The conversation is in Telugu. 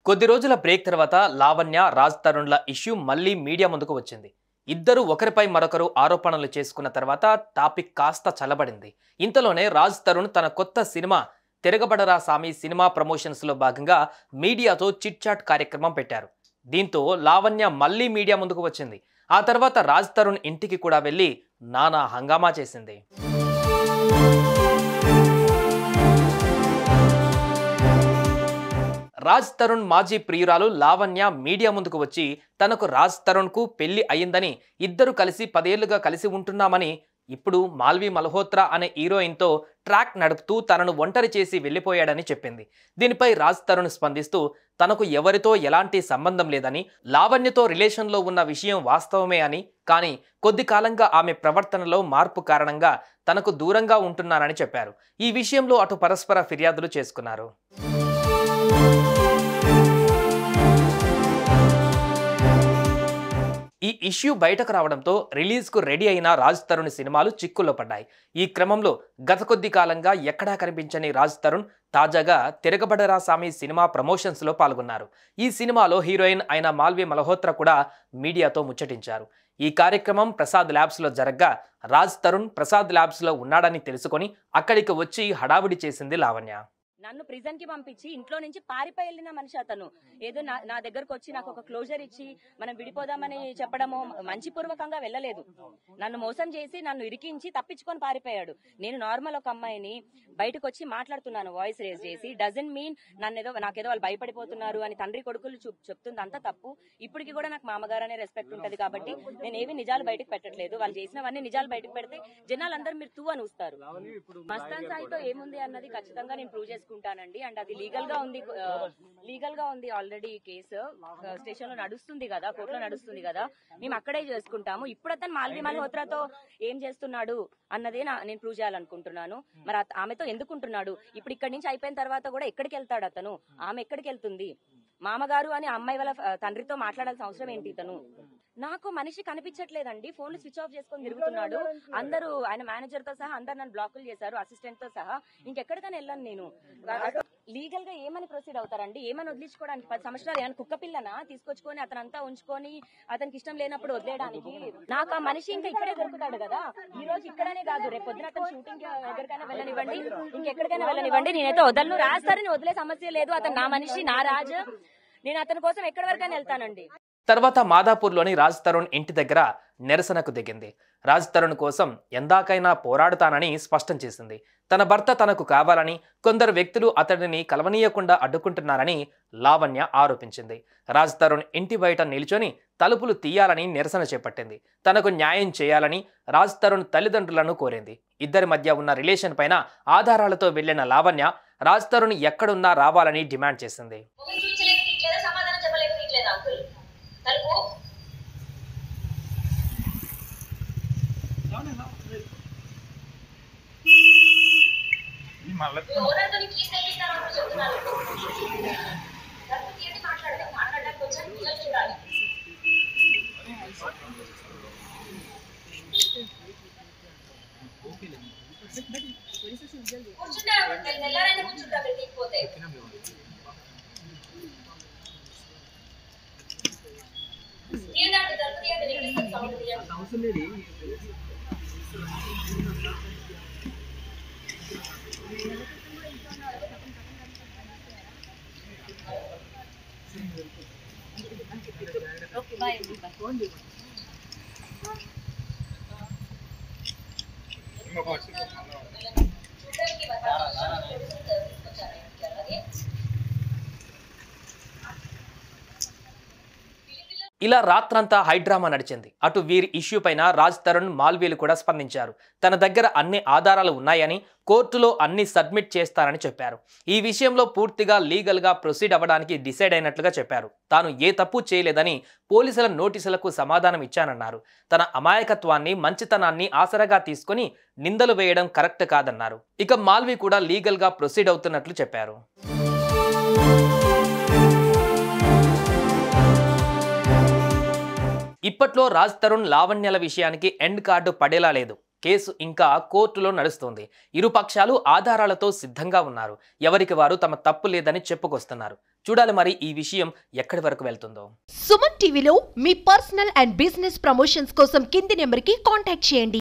కొద్ది రోజుల బ్రేక్ తర్వాత లావణ్య, రాజ్ తరుణ్ల ఇష్యూ మళ్ళీ మీడియా ముందుకు వచ్చింది. ఇద్దరు ఒకరిపై మరొకరు ఆరోపణలు చేసుకున్న తర్వాత టాపిక్ కాస్త చల్లబడింది. ఇంతలోనే రాజ్ తరుణ్ తన కొత్త సినిమా తిరగబడరా సామి సినిమా ప్రమోషన్స్లో భాగంగా మీడియాతో చిట్ చాట్ కార్యక్రమం పెట్టారు. దీంతో లావణ్య మళ్ళీ మీడియా ముందుకు వచ్చింది. ఆ తర్వాత రాజ్ తరుణ్ ఇంటికి కూడా వెళ్ళి నానా హంగామా చేసింది. రాజ్ తరుణ్ మాజీ ప్రియురాలు లావణ్య మీడియా ముందుకు వచ్చి తనకు రాజ్ తరుణ్కు పెళ్లి అయ్యిందని, ఇద్దరు కలిసి 10 ఏళ్లుగా కలిసి ఉంటున్నామని, ఇప్పుడు మాల్వి మల్హోత్రా అనే హీరోయిన్తో ట్రాక్ నడుపుతూ తనను ఒంటరి చేసి వెళ్ళిపోయాడని చెప్పింది. దీనిపై రాజ్ తరుణ్ స్పందిస్తూ తనకు ఎవరితో ఎలాంటి సంబంధం లేదని, లావణ్యతో రిలేషన్లో ఉన్న విషయం వాస్తవమే అని, కానీ కొద్ది కాలంగా ఆమె ప్రవర్తనలో మార్పు కారణంగా తనకు దూరంగా ఉంటున్నానని చెప్పారు. ఈ విషయంలో అటు పరస్పర ఫిర్యాదులు చేసుకున్నారు. ఈ ఇష్యూ బయటకు రావడంతో రిలీజ్కు రెడీ అయిన రాజ్ తరుణ్ సినిమాలు చిక్కుల్లో పడ్డాయి. ఈ క్రమంలో గత కొద్ది కాలంగా ఎక్కడా కనిపించని రాజ్ తరుణ్ తాజాగా తిరగబడరా సామి సినిమా ప్రమోషన్స్లో పాల్గొన్నారు. ఈ సినిమాలో హీరోయిన్ అయిన మాల్వి మల్హోత్రా కూడా మీడియాతో ముచ్చటించారు. ఈ కార్యక్రమం ప్రసాద్ ల్యాబ్స్లో జరగ్గా రాజ్ తరుణ్ ప్రసాద్ ల్యాబ్స్లో ఉన్నాడని తెలుసుకొని అక్కడికి వచ్చి హడావిడి చేసింది లావణ్య. నన్ను ప్రిజన్ కి పంపించి ఇంట్లో నుంచి పారిపోయి వెళ్ళిన మనిషి అతను. ఏదో నా దగ్గరకు వచ్చి నాకు ఒక క్లోజర్ ఇచ్చి మనం విడిపోదామని చెప్పడమో మంచి పూర్వకంగా వెళ్ళలేదు. నన్ను మోసం చేసి నన్ను ఇరికించి తప్పించుకొని పారిపోయాడు. నేను నార్మల్ ఒక అమ్మాయిని బయటకు వచ్చి మాట్లాడుతున్నాను వాయిస్ రేజ్ చేసి, డజన్ మీన్ నాకేదో వాళ్ళు భయపడిపోతున్నారు అని తండ్రి కొడుకులు చెప్తుంది. అంతా తప్పు. ఇప్పటికి కూడా నాకు మామగారు అనే రెస్పెక్ట్ ఉంటది కాబట్టి నేను ఏవి నిజాలు బయటకు పెట్టట్లేదు. వాళ్ళు చేసినవన్నీ నిజాలు బయటకు పెడితే జనాలందరూ మీరు తూ అని ఊస్తారు. మస్తాన్ సాయితో ఏముంది అన్నది ఖచ్చితంగా నేను ప్రూవ్ చేసుకుంటానండి. అండ్ అది లీగల్ గా ఉంది ఆల్రెడీ. కేసు స్టేషన్ లో నడుస్తుంది కదా, కోర్టులో నడుస్తుంది కదా, మేము అక్కడే చేసుకుంటాము. ఇప్పుడు అతను మాల్వి మల్హోత్రాతో ఏం చేస్తున్నాడు అన్నదే నేను ప్రూవ్ చేయాలనుకుంటున్నాను. మరి ఆమెతో ఎందుకుంటున్నాడు? ఇప్పుడు ఇక్కడి నుంచి అయిపోయిన తర్వాత కూడా ఎక్కడికి వెళ్తాడు అతను? ఆమె ఎక్కడికి వెళ్తుంది? మామగారు అని అమ్మాయి వాళ్ళ తండ్రితో మాట్లాడాల్సిన అవసరం ఏంటి? ఇతను నాకు మనిషి కనిపించట్లేదండి. ఫోన్లు స్విచ్ ఆఫ్ చేసుకొని తిరుగుతున్నాడు. అందరూ ఆయన మేనేజర్ తో సహా అందరు నన్ను బ్లాకులు చేశారు, అసిస్టెంట్ తో సహా. ఇంకెక్కడికైనా వెళ్ళాను నేను. లీగల్ గా ఏమని ప్రొసీడ్ అవుతారండి? ఏమని వదిలించుకోవడానికి 10 సంవత్సరాలు ఏమైనా కుక్క పిల్లనా తీసుకొచ్చుకొని అతనంతా ఉంచుకొని అతనికి ఇష్టం లేనప్పుడు వదిలేయడానికి? నాకు ఆ మనిషి ఇంకా ఇక్కడే దొరుకుతాడు కదా. ఈ రోజు ఇక్కడనే కాదు, రేపు పొద్దున అతను షూటింగ్ ఎక్కడికైనా వెళ్ళనివ్వండి, ఇంకెక్కడికైనా వెళ్ళనివ్వండి, నేనైతే వదలను. రాస్తారని వదిలే సమస్య లేదు. అతను నా మనిషి, నా రాజు. నేను అతని కోసం ఎక్కడి వరకైనా వెళ్తానండి. తర్వాత మాదాపూర్లోని రాజ్ తరుణ్ ఇంటి దగ్గర నిరసనకు దిగింది. రాజ్ తరుణ్ కోసం ఎందాకైనా పోరాడుతానని స్పష్టం చేసింది. తన భర్త తనకు కావాలని కొందరు వ్యక్తులు అతడిని కలవనీయకుండా అడ్డుకుంటున్నారని లావణ్య ఆరోపించింది. రాజ్ తరుణ్ ఇంటి బయట నిల్చొని తలుపులు తీయాలని నిరసన చేపట్టింది. తనకు న్యాయం చేయాలని రాజ్ తరుణ్ తల్లిదండ్రులను కోరింది. ఇద్దరి మధ్య ఉన్న రిలేషన్ పైన ఆధారాలతో వెళ్లిన లావణ్య రాజ్ తరుణ్ ఎక్కడున్నా రావాలని డిమాండ్ చేసింది. ఇలా రాత్రంతా హైడ్రామా నడిచింది. అటు వీరి ఇష్యూ పైన రాజ్ తరుణ్, మాల్వీలు కూడా స్పందించారు. తన దగ్గర అన్ని ఆధారాలు ఉన్నాయని, కోర్టులో అన్ని సబ్మిట్ చేస్తానని చెప్పారు. ఈ విషయంలో పూర్తిగా లీగల్గా ప్రొసీడ్ అవ్వడానికి డిసైడ్ అయినట్లుగా చెప్పారు. తాను ఏ తప్పు చేయలేదని పోలీసుల నోటీసులకు సమాధానం ఇచ్చానన్నారు. తన అమాయకత్వాన్ని, మంచితనాన్ని ఆసరగా తీసుకుని నిందలు వేయడం కరెక్ట్ కాదన్నారు. ఇక మాల్వి కూడా లీగల్గా ప్రొసీడ్ అవుతున్నట్లు చెప్పారు. ఇప్పట్లో రాజ్ తరుణ్, లావణ్యల విషయానికి ఎండ్ కార్డు పడేలా లేదు. కేసు ఇంకా కోర్టులో నడుస్తోంది. ఇరు పక్షాలు ఆధారాలతో సిద్ధంగా ఉన్నారు. ఎవరికి వారు తమ తప్పు లేదని చెప్పుకొస్తున్నారు. చూడాలి మరి ఈ విషయం ఎక్కడి వరకు వెళ్తుందో. సుమన్ టీవీలో మీ పర్సనల్ అండ్ బిజినెస్ ప్రమోషన్స్ కోసం కింది నెంబర్కి కాంటాక్ట్ చేయండి.